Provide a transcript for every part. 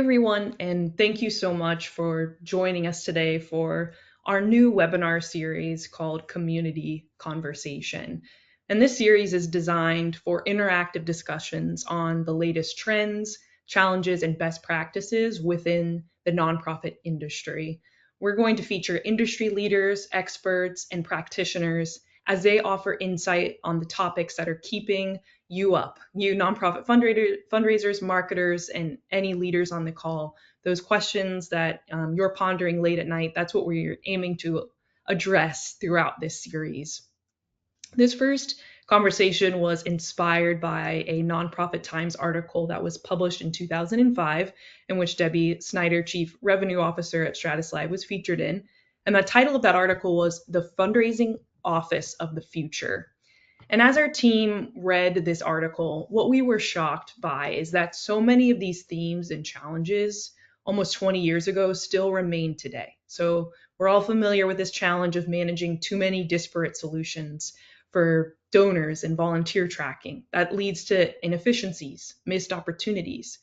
everyone, and thank you so much for joining us today for our new webinar series called Community Conversation. And this series is designed for interactive discussions on the latest trends, challenges, and best practices within the nonprofit industry. We're going to feature industry leaders, experts, and practitioners as they offer insight on the topics that are keeping you up, you nonprofit fundraisers, marketers, and any leaders on the call. Those questions that you're pondering late at night, that's what we're aiming to address throughout this series. This first conversation was inspired by a Nonprofit Times article that was published in 2005, in which Debbie Snyder, Chief Revenue Officer at StratusLIVE, was featured in. And the title of that article was The Fundraising Office of the Future. And as our team read this article, what we were shocked by is that so many of these themes and challenges almost 20 years ago still remain today. So we're all familiar with this challenge of managing too many disparate solutions for donors and volunteer tracking. That leads to inefficiencies, missed opportunities.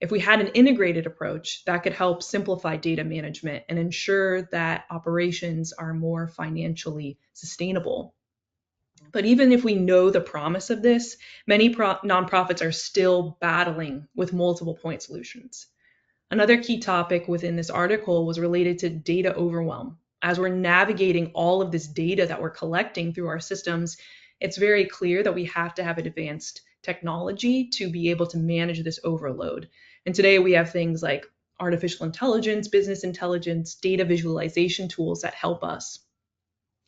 If we had an integrated approach, that could help simplify data management and ensure that operations are more financially sustainable. But even if we know the promise of this, many nonprofits are still battling with multiple point solutions. Another key topic within this article was related to data overwhelm. As we're navigating all of this data that we're collecting through our systems, it's very clear that we have to have advanced technology to be able to manage this overload. And today we have things like artificial intelligence, business intelligence, data visualization tools that help us.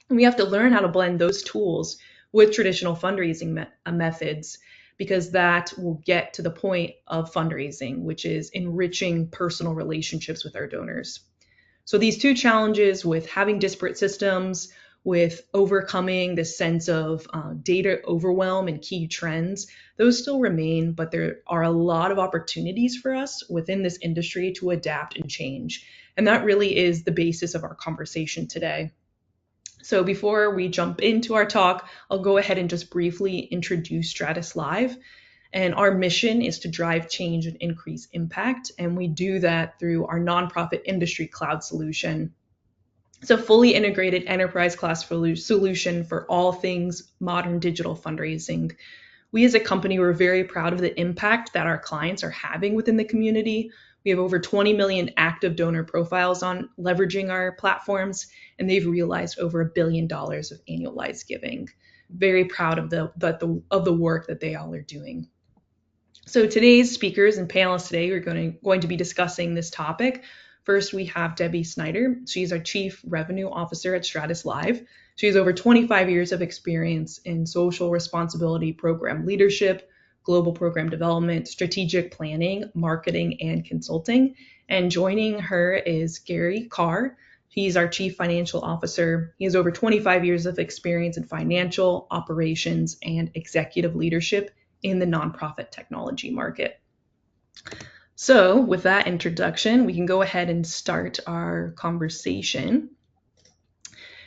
And we have to learn how to blend those tools with traditional fundraising methods, because that will get to the point of fundraising, which is enriching personal relationships with our donors. So these two challenges with having disparate systems, with overcoming this sense of data overwhelm and key trends, those still remain, but there are a lot of opportunities for us within this industry to adapt and change. And that really is the basis of our conversation today. So before we jump into our talk, I'll go ahead and just briefly introduce StratusLIVE. And our mission is to drive change and increase impact. And we do that through our nonprofit industry cloud solution. It's a fully integrated enterprise class solution for all things modern digital fundraising. We as a company, we're very proud of the impact that our clients are having within the community. We have over 20 million active donor profiles on leveraging our platforms, and they've realized over $1 billion of annualized giving. Very proud of the work that they all are doing. So today's speakers and panelists today are going to be discussing this topic. First, we have Debbie Snyder. She's our Chief Revenue Officer at StratusLIVE. She has over 25 years of experience in social responsibility program leadership, global program development, strategic planning, marketing, and consulting. And joining her is Gary Carr. He's our Chief Financial Officer. He has over 25 years of experience in financial operations and executive leadership in the nonprofit technology market. So with that introduction, we can go ahead and start our conversation.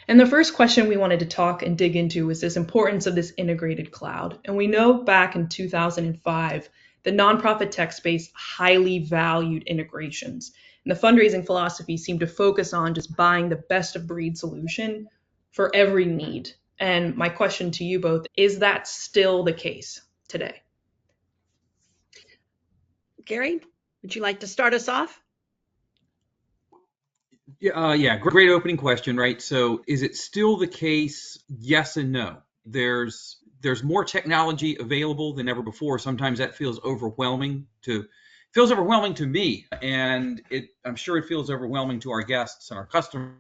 And the first question we wanted to talk and dig into was this importance of this integrated cloud. And we know back in 2005, the nonprofit tech space highly valued integrations. And the fundraising philosophy seemed to focus on just buying the best of breed solution for every need. And my question to you both, is that still the case today? Gary, would you like to start us off? Yeah, great opening question, right? So is it still the case? Yes and no. There's more technology available than ever before. Sometimes that feels overwhelming to me, and I'm sure it feels overwhelming to our guests and our customers.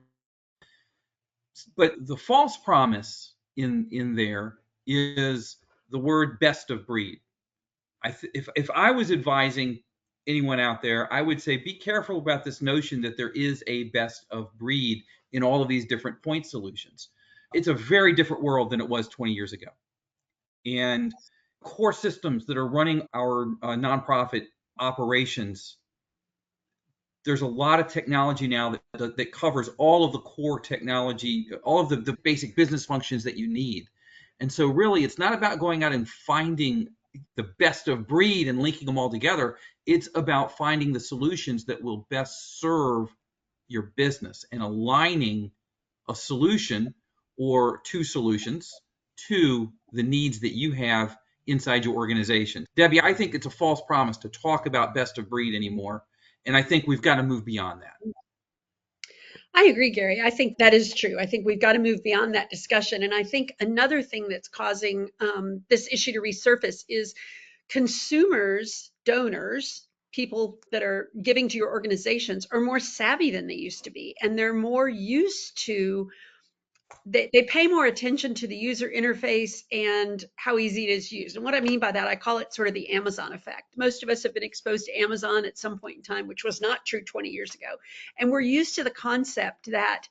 But the false promise in there is the word best of breed. If I was advising anyone out there, I would say be careful about this notion that there is a best of breed in all of these different point solutions. It's a very different world than it was 20 years ago. And core systems that are running our nonprofit operations, there's a lot of technology now that covers all of the core technology, all of the basic business functions that you need. And so really, it's not about going out and finding the best of breed and linking them all together. It's about finding the solutions that will best serve your business and aligning a solution or two solutions to the needs that you have inside your organization. Debbie, I think it's a false promise to talk about best of breed anymore. And I think we've got to move beyond that. I agree, Gary. I think that is true. I think we've got to move beyond that discussion. And I think another thing that's causing this issue to resurface is consumers, donors, people that are giving to your organizations are more savvy than they used to be. And they're more used to they pay more attention to the user interface and how easy it is used. And what I mean by that, I call it sort of the Amazon effect. Most of us have been exposed to Amazon at some point in time, which was not true 20 years ago. And we're used to the concept that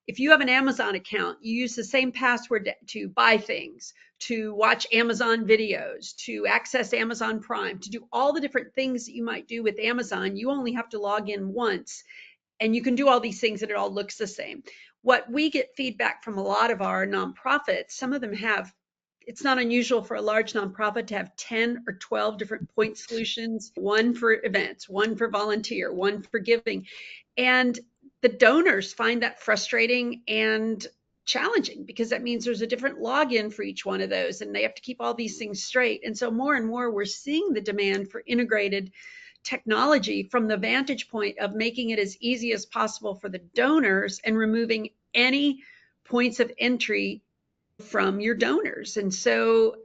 if you have an Amazon account, you use the same password to buy things, to watch Amazon videos, to access Amazon Prime, to do all the different things that you might do with Amazon. You only have to log in once and you can do all these things and it all looks the same. What we get feedback from a lot of our nonprofits, some of them have, it's not unusual for a large nonprofit to have 10 or 12 different point solutions, one for events, one for volunteer, one for giving. And the donors find that frustrating and challenging because that means there's a different login for each one of those and they have to keep all these things straight. And so more and more we're seeing the demand for integrated technology from the vantage point of making it as easy as possible for the donors and removing any points of entry from your donors. And so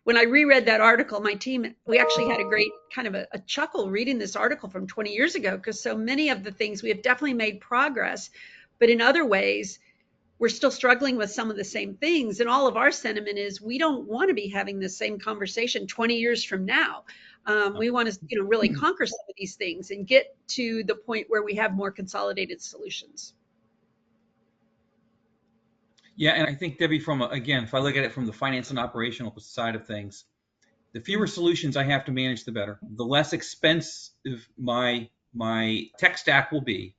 when I reread that article, my team, we actually had a great kind of a chuckle reading this article from 20 years ago, because so many of the things we have definitely made progress, but in other ways, we're still struggling with some of the same things. And all of our sentiment is we don't want to be having the same conversation 20 years from now. We want to, really conquer some of these things and get to the point where we have more consolidated solutions. Yeah, and I think, Debbie, again, if I look at it from the finance and operational side of things, the fewer solutions I have to manage, the better. The less expensive my tech stack will be,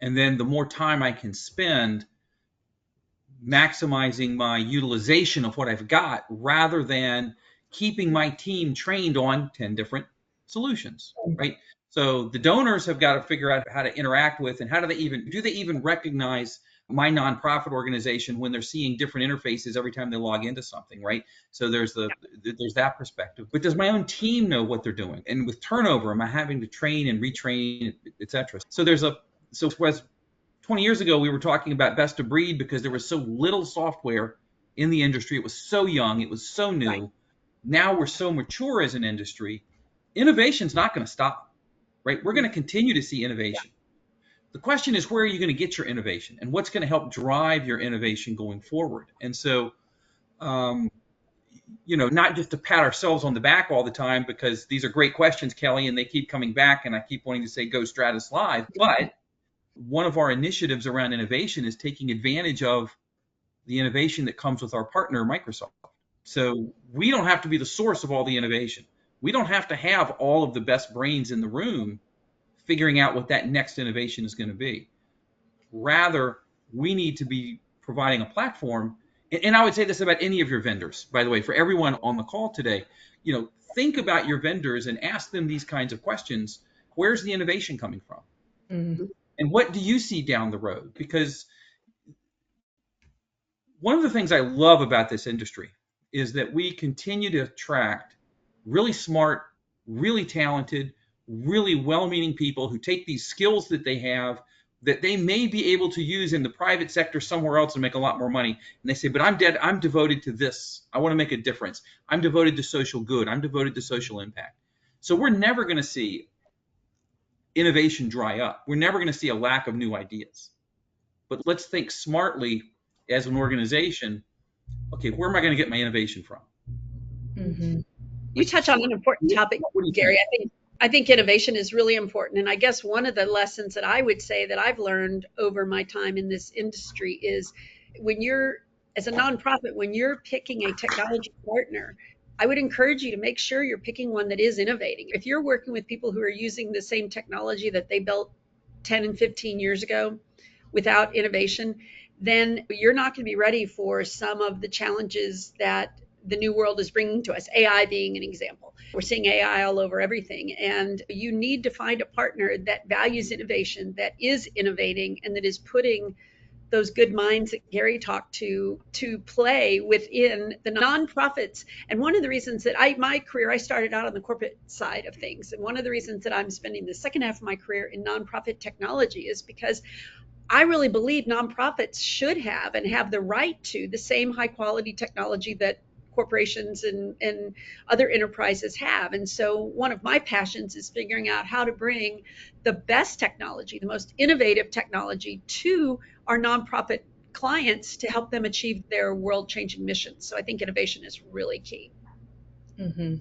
and then the more time I can spend maximizing my utilization of what I've got, rather than keeping my team trained on 10 different solutions, right? So the donors have got to figure out how to interact with, and how do they even recognize my nonprofit organization when they're seeing different interfaces every time they log into something, right? So there's that perspective. But does my own team know what they're doing? And with turnover, am I having to train and retrain, et cetera? So whereas 20 years ago, we were talking about best of breed because there was so little software in the industry. It was so young. It was so new. Right. Now we're so mature as an industry. Innovation's not going to stop, right? We're going to continue to see innovation. Yeah. The question is, where are you going to get your innovation, and what's going to help drive your innovation going forward? And so, not just to pat ourselves on the back all the time, because these are great questions, Kelly, and they keep coming back, and I keep wanting to say, go StratusLIVE. But one of our initiatives around innovation is taking advantage of the innovation that comes with our partner, Microsoft. So we don't have to be the source of all the innovation. We don't have to have all of the best brains in the room figuring out what that next innovation is going to be. Rather, we need to be providing a platform. And I would say this about any of your vendors, by the way, for everyone on the call today. Think about your vendors and ask them these kinds of questions. Where's the innovation coming from? Mm-hmm. And what do you see down the road? Because one of the things I love about this industry is that we continue to attract really smart, really talented, really well-meaning people who take these skills that they have, that they may be able to use in the private sector somewhere else and make a lot more money. And they say, but I'm devoted to this. I want to make a difference. I'm devoted to social good. I'm devoted to social impact. So we're never going to see innovation dry up. We're never going to see a lack of new ideas. But let's think smartly as an organization. Okay, where am I going to get my innovation from? Mm-hmm. You touch on an important topic, Gary. I think innovation is really important. And I guess one of the lessons that I would say that I've learned over my time in this industry is as a nonprofit, when you're picking a technology partner, I would encourage you to make sure you're picking one that is innovating. If you're working with people who are using the same technology that they built 10 and 15 years ago without innovation, then you're not going to be ready for some of the challenges that the new world is bringing to us, AI being an example. We're seeing AI all over everything, and you need to find a partner that values innovation, that is innovating, and that is putting those good minds that Gary talked to play within the nonprofits. And one of the reasons that my career, I started out on the corporate side of things. And one of the reasons that I'm spending the second half of my career in nonprofit technology is because I really believe nonprofits should have and have the right to the same high quality technology that corporations and other enterprises have. And so one of my passions is figuring out how to bring the best technology, the most innovative technology to our nonprofit clients to help them achieve their world-changing missions. So I think innovation is really key. Mm-hmm.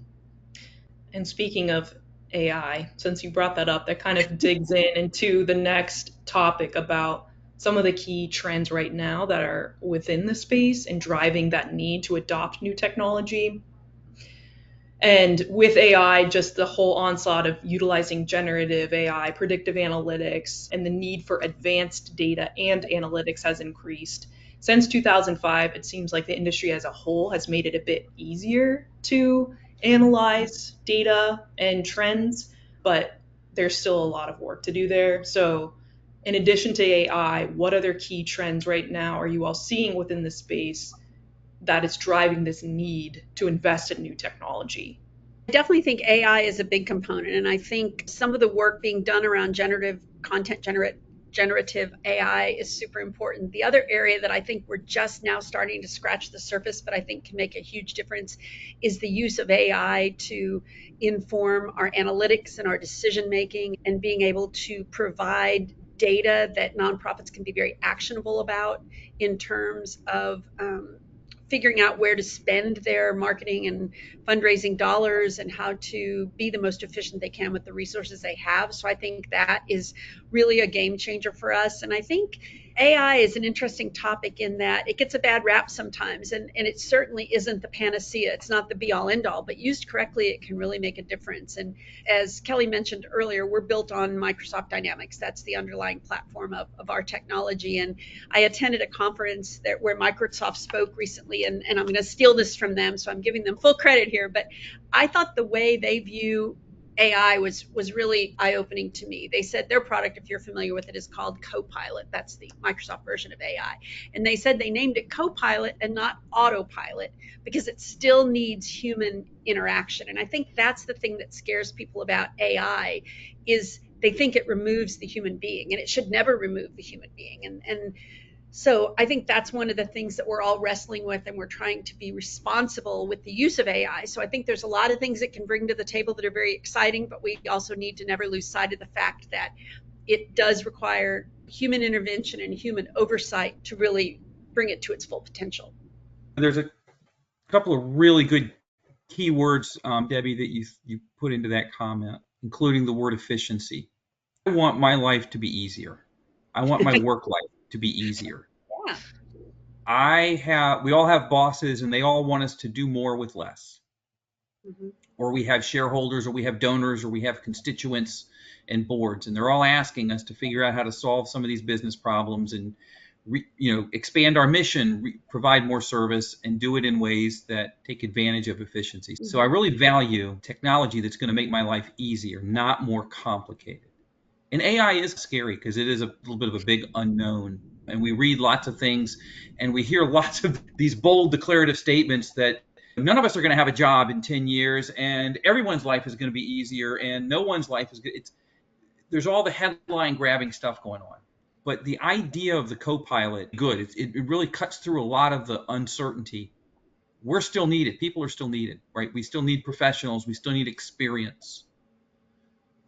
And speaking of AI, since you brought that up, that kind of digs into the next topic about some of the key trends right now that are within the space and driving that need to adopt new technology. And with AI, just the whole onslaught of utilizing generative AI, predictive analytics, and the need for advanced data and analytics has increased. Since 2005, it seems like the industry as a whole has made it a bit easier to analyze data and trends, but there's still a lot of work to do there. So, in addition to AI, what other key trends right now are you all seeing within the space that is driving this need to invest in new technology? I definitely think AI is a big component, and I think some of the work being done around generative AI is super important. The other area that I think we're just now starting to scratch the surface, but I think can make a huge difference, is the use of AI to inform our analytics and our decision making, and being able to provide data that nonprofits can be very actionable about in terms of figuring out where to spend their marketing and fundraising dollars and how to be the most efficient they can with the resources they have. So I think that is really a game changer for us. And I think AI is an interesting topic in that it gets a bad rap sometimes, and it certainly isn't the panacea. It's not the be all end all, but used correctly, it can really make a difference. And as Kelly mentioned earlier, we're built on Microsoft Dynamics. That's the underlying platform of our technology. And I attended a conference where Microsoft spoke recently, and I'm going to steal this from them, so I'm giving them full credit here. But I thought the way they view AI was really eye-opening to me. They said their product, if you're familiar with it, is called Copilot. That's the Microsoft version of AI. And they said they named it Copilot and not Autopilot because it still needs human interaction. And I think that's the thing that scares people about AI, is they think it removes the human being, and it should never remove the human being. And so I think that's one of the things that we're all wrestling with, and we're trying to be responsible with the use of AI. So I think there's a lot of things it can bring to the table that are very exciting, but we also need to never lose sight of the fact that it does require human intervention and human oversight to really bring it to its full potential. There's a couple of really good keywords, Debbie, that you put into that comment, including the word efficiency. I want my life to be easier. I want my work life to be easier. Yeah. We all have bosses, and they all want us to do more with less. Mm-hmm. Or we have shareholders, or we have donors, or we have constituents and boards, and they're all asking us to figure out how to solve some of these business problems and expand our mission, provide more service, and do it in ways that take advantage of efficiency. Mm-hmm. So I really value technology that's going to make my life easier, not more complicated. And AI is scary because it is a little bit of a big unknown. And we read lots of things, and we hear lots of these bold declarative statements that none of us are going to have a job in 10 years, and everyone's life is going to be easier, and no one's life is good. There's all the headline grabbing stuff going on. But the idea of the Copilot, good. It really cuts through a lot of the uncertainty. We're still needed. People are still needed, right? We still need professionals. We still need experience.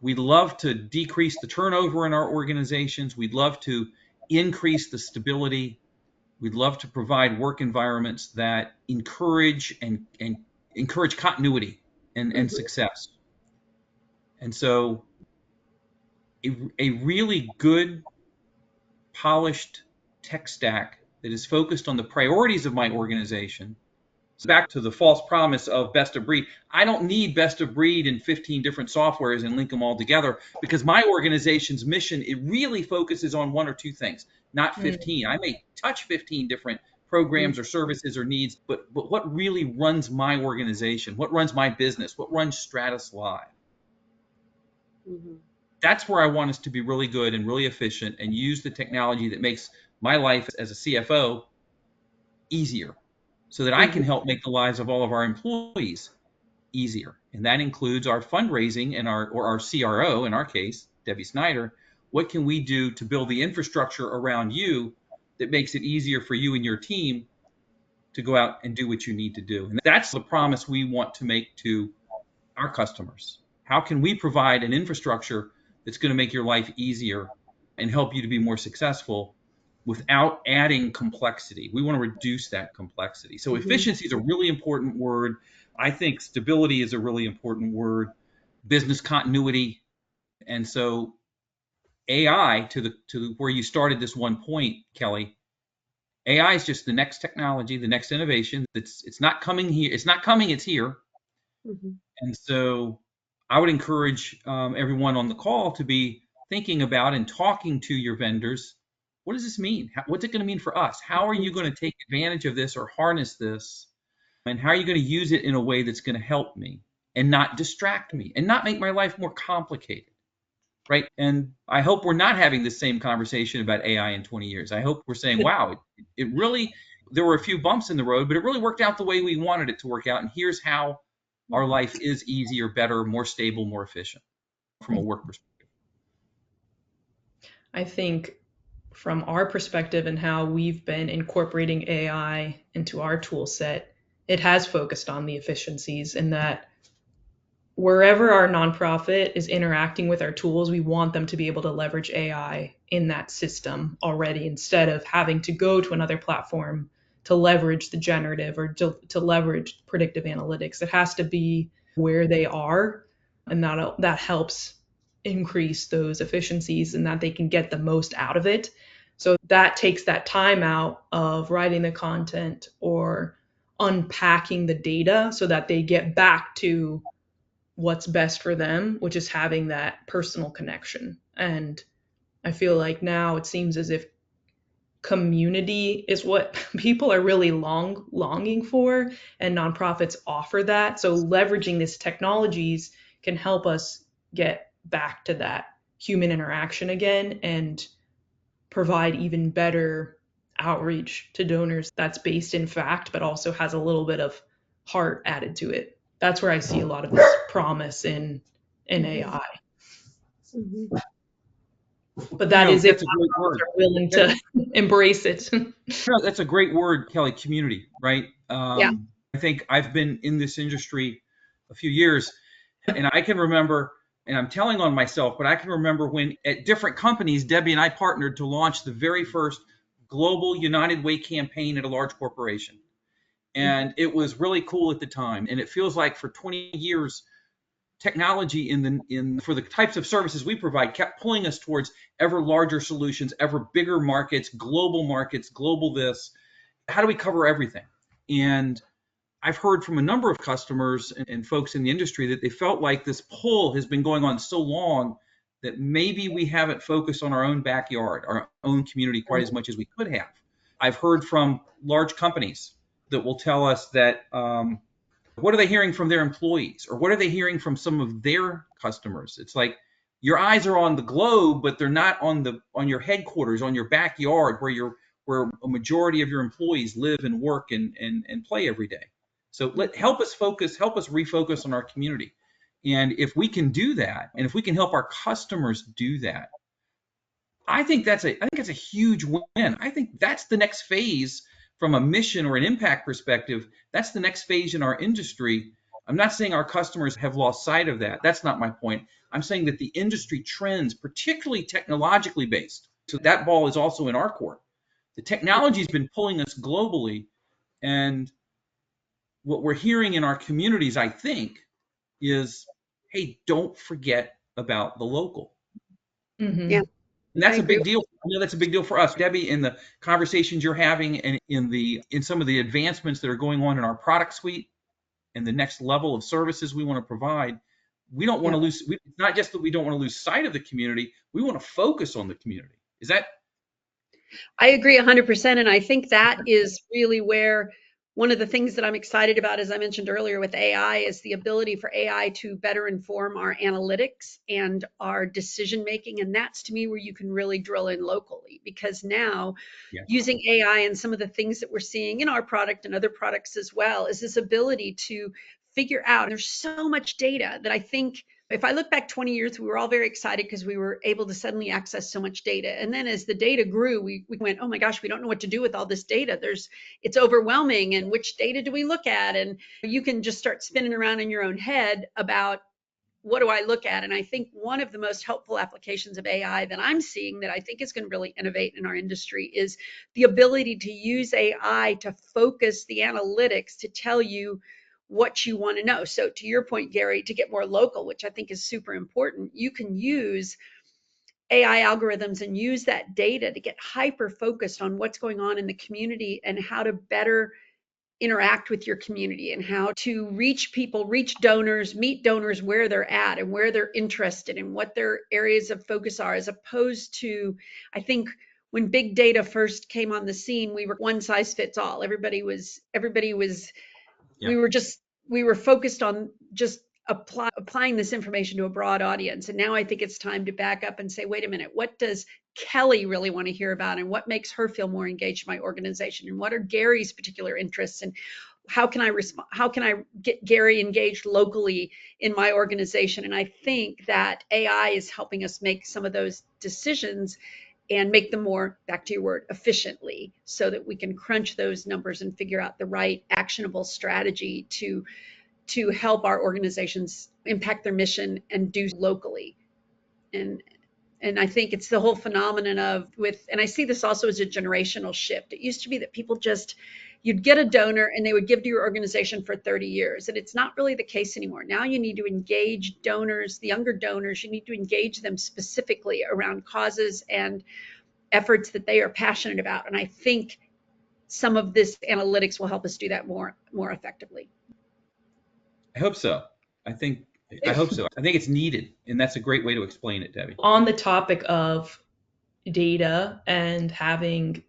We'd love to decrease the turnover in our organizations. We'd love to increase the stability. We'd love to provide work environments that encourage and encourage continuity and success. And so a really good, polished tech stack that is focused on the priorities of my organization. So back to the false promise of best of breed. I don't need best of breed in 15 different softwares and link them all together, because my organization's mission, it really focuses on one or two things, not 15. I may touch 15 different programs or services or needs, but what really runs my organization, what runs my business, what runs StratusLIVE. Mhm. That's where I want us to be really good and really efficient and use the technology that makes my life as a CFO easier so that I can Mhm. help make the lives of all of our employees easier. And that includes our fundraising and our CRO, in our case, Debbie Snyder. What can we do to build the infrastructure around you that makes it easier for you and your team to go out and do what you need to do? And that's the promise we want to make to our customers. How can we provide an infrastructure that's going to make your life easier and help you to be more successful without adding complexity? We want to reduce that complexity. So Mhm. efficiency is a really important word. I think stability is a really important word, business continuity. And so AI, to where you started this one point, Kelly, AI is just the next technology, the next innovation. It's not coming here. It's not coming. It's here. Mhm. And so I would encourage everyone on the call to be thinking about and talking to your vendors. What does this mean? What's it going to mean for us? How are you going to take advantage of this or harness this? And how are you going to use it in a way that's going to help me and not distract me and not make my life more complicated? Right. And I hope we're not having the same conversation about AI in 20 years. I hope we're saying, wow, it really, there were a few bumps in the road, but it really worked out the way we wanted it to work out. And here's how our life is easier, better, more stable, more efficient from a work perspective. I think from our perspective and how we've been incorporating AI into our tool set, it has focused on the efficiencies in that wherever our nonprofit is interacting with our tools, we want them to be able to leverage AI in that system already instead of having to go to another platform to leverage the generative or to leverage predictive analytics. It has to be where they are, and that helps increase those efficiencies and that they can get the most out of it. So that takes that time out of writing the content or unpacking the data so that they get back to what's best for them, which is having that personal connection. And I feel like now it seems as if community is what people are really longing for, and nonprofits offer that. So leveraging these technologies can help us get back to that human interaction again and provide even better outreach to donors that's based in fact, but also has a little bit of heart added to it. That's where I see a lot of this promise in Mhm. AI. Mhm. But that is if That's a great nonprofits word. are willing to embrace it. That's a great word, Kelly, community, right? Yeah. I think I've been in this industry a few years, and I can remember, and I'm telling on myself, but I can remember when at different companies, Debbie and I partnered to launch the very first global United Way campaign at a large corporation. Mhm. And it was really cool at the time. And it feels like for 20 years, technology for the types of services we provide kept pulling us towards ever larger solutions, ever bigger markets, global this. How do we cover everything? And I've heard from a number of customers and folks in the industry that they felt like this pull has been going on so long that maybe we haven't focused on our own backyard, our own community quite as much as we could have. I've heard from large companies that will tell us that what are they hearing from their employees, or what are they hearing from some of their customers? It's like your eyes are on the globe, but they're not on your headquarters, on your backyard, where a majority of your employees live and work and play every day. So help us refocus on our community. And if we can do that, and if we can help our customers do that, I think that's a huge win. I think that's the next phase from a mission or an impact perspective. That's the next phase in our industry. I'm not saying our customers have lost sight of that. That's not my point. I'm saying that the industry trends, particularly technologically based, so that ball is also in our court. The technology has been pulling us globally, and what we're hearing in our communities, I think, is, hey, don't forget about the local. Yeah. Hmm. And I that's a agree. big deal. I know that's a big deal for us, Debbie, in the conversations you're having and in some of the advancements that are going on in our product suite and the next level of services we want to provide. We don't want Yeah. to lose. It's not just that we don't want to lose sight of the community. We want to focus on the community. Is that? I agree 100%. And I think that is really where one of the things that I'm excited about, as I mentioned earlier with AI, is the ability for AI to better inform our analytics and our decision making. And that's to me where you can really drill in locally, because now Yeah. using AI and some of the things that we're seeing in our product and other products as well is this ability to figure out there's so much data that I think if I look back 20 years, we were all very excited because we were able to suddenly access so much data. And then as the data grew, we went, oh my gosh, we don't know what to do with all this data. It's overwhelming. And which data do we look at? And you can just start spinning around in your own head about what do I look at? And I think one of the most helpful applications of AI that I'm seeing that I think is going to really innovate in our industry is the ability to use AI to focus the analytics to tell you what you want to know. So to your point, Gary, to get more local, which I think is super important, you can use AI algorithms and use that data to get hyper focused on what's going on in the community and how to better interact with your community and how to reach people, reach donors, meet donors where they're at and where they're interested and what their areas of focus are, as opposed to, I think when big data first came on the scene, we were one size fits all. Yeah. We were focused on just applying this information to a broad audience. And now I think it's time to back up and say, wait a minute, what does Kelly really want to hear about, and what makes her feel more engaged in my organization, and what are Gary's particular interests, and how can I get Gary engaged locally in my organization? And I think that AI is helping us make some of those decisions and make them more, back to your word, efficiently, so that we can crunch those numbers and figure out the right actionable strategy to help our organizations impact their mission and do locally. And I think it's the whole phenomenon and I see this also as a generational shift. It used to be that people you'd get a donor and they would give to your organization for 30 years. And it's not really the case anymore. Now you need to engage donors, the younger donors, you need to engage them specifically around causes and efforts that they are passionate about. And I think some of this analytics will help us do that more effectively. I hope so. I hope so. I think it's needed, and that's a great way to explain it, Debbie. On the topic of data and having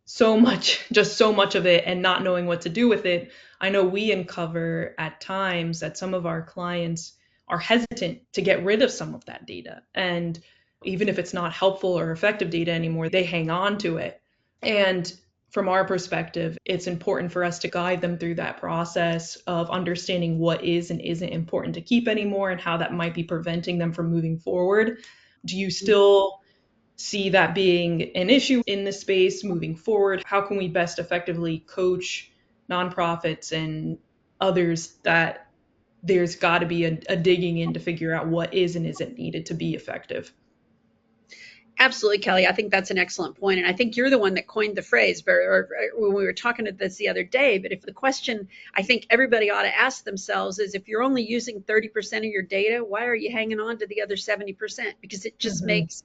so much of it and not knowing what to do with it, I know we uncover at times that some of our clients are hesitant to get rid of some of that data. And even if it's not helpful or effective data anymore, they hang on to it. And from our perspective, it's important for us to guide them through that process of understanding what is and isn't important to keep anymore and how that might be preventing them from moving forward. Do you still see that being an issue in this space moving forward? How can we best effectively coach nonprofits and others that there's got to be a digging in to figure out what is and isn't needed to be effective? Absolutely, Kelly. I think that's an excellent point. And I think you're the one that coined the phrase when we were talking about this the other day. But if the question I think everybody ought to ask themselves is, if you're only using 30% of your data, why are you hanging on to the other 70%? Because it just makes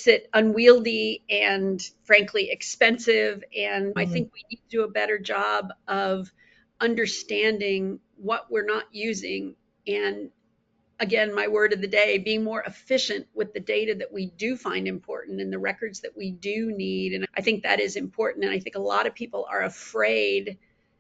it unwieldy and frankly expensive. And I think we need to do a better job of understanding what we're not using, and again, my word of the day, being more efficient with the data that we do find important and the records that we do need. And I think that is important. And I think a lot of people are afraid.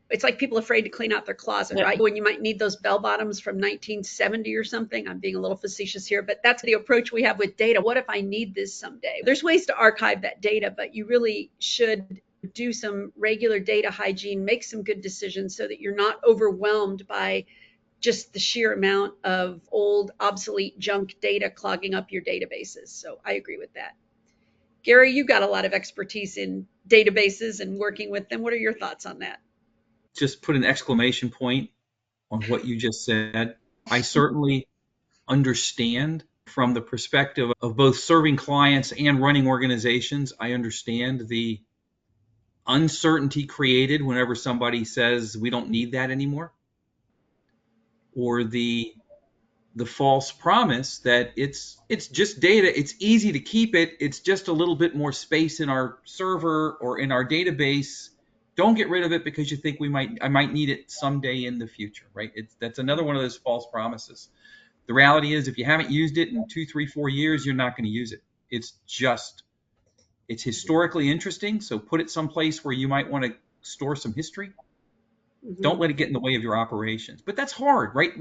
It's like people afraid to clean out their closet, right? When you might need those bell bottoms from 1970 or something. I'm being a little facetious here, but that's the approach we have with data. What if I need this someday? There's ways to archive that data, but you really should do some regular data hygiene, make some good decisions so that you're not overwhelmed by just the sheer amount of old, obsolete junk data clogging up your databases. So I agree with that. Gary, you got a lot of expertise in databases and working with them. What are your thoughts on that? Just put an exclamation point on what you just said. I certainly understand from the perspective of both serving clients and running organizations. I understand the uncertainty created whenever somebody says we don't need that anymore, or the false promise that it's just data, it's easy to keep it, it's just a little bit more space in our server or in our database. Don't get rid of it because you think I might need it someday in the future, right? That's another one of those false promises. The reality is, if you haven't used it in 2, 3, 4 years, you're not going to use it. It's It's historically interesting, so put it someplace where you might want to store some history. Don't let it get in the way of your operations. But that's hard, right?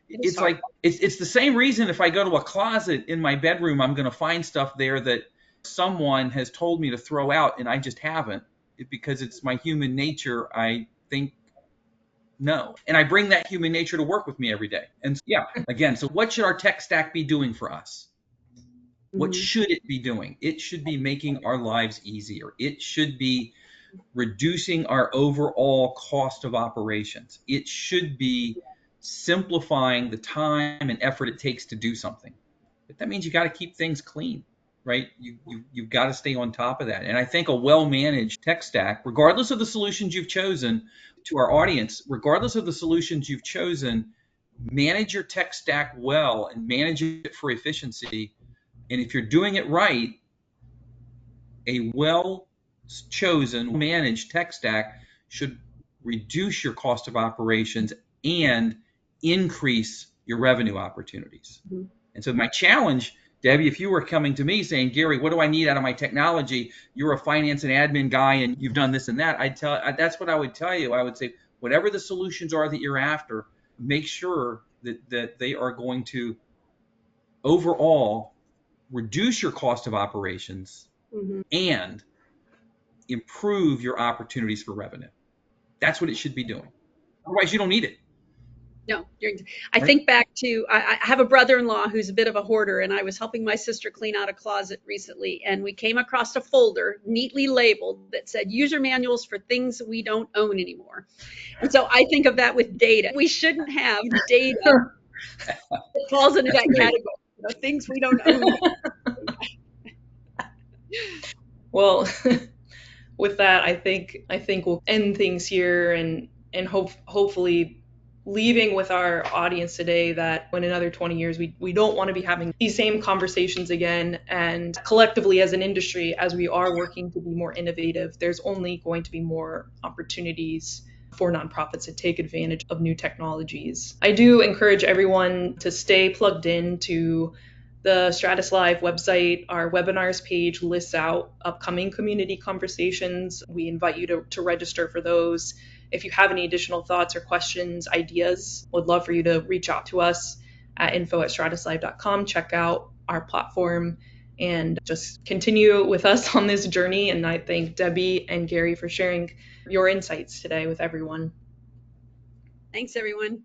It's hard. Like it's the same reason if I go to a closet in my bedroom, I'm going to find stuff there that someone has told me to throw out and I just haven't, because it's my human nature. I think no. And I bring that human nature to work with me every day. And yeah, again, so what should our tech stack be doing for us? What should it be doing? It should be making our lives easier. It should be reducing our overall cost of operations. It should be simplifying the time and effort it takes to do something. But that means you got to keep things clean, right? You've got to stay on top of that. And I think a well-managed tech stack, regardless of the solutions you've chosen, to our audience, regardless of the solutions you've chosen, manage your tech stack well and manage it for efficiency. And if you're doing it right, a well-chosen, managed tech stack should reduce your cost of operations and increase your revenue opportunities. And so my challenge, Debbie, if you were coming to me saying, Gary, what do I need out of my technology? You're a finance and admin guy and you've done this and that. That's what I would tell you. I would say, whatever the solutions are that you're after, make sure that they are going to overall reduce your cost of operations and improve your opportunities for revenue. That's what it should be doing. Otherwise, you don't need it. No, I think back to, I have a brother-in-law who's a bit of a hoarder, and I was helping my sister clean out a closet recently, and we came across a folder neatly labeled that said user manuals for things we don't own anymore. And so I think of that with data. We shouldn't have data that falls into that category, things we don't own. Well, with that, I think we'll end things here and hopefully leaving with our audience today that in another 20 years, we don't want to be having these same conversations again. And collectively as an industry, as we are working to be more innovative, there's only going to be more opportunities for nonprofits to take advantage of new technologies. I do encourage everyone to stay plugged in to the StratusLIVE website. Our webinars page lists out upcoming community conversations. We invite you to register for those. If you have any additional thoughts or questions, ideas, would love for you to reach out to us at info@stratuslive.com. Check out our platform and just continue with us on this journey. And I thank Debbie and Gary for sharing your insights today with everyone. Thanks, everyone.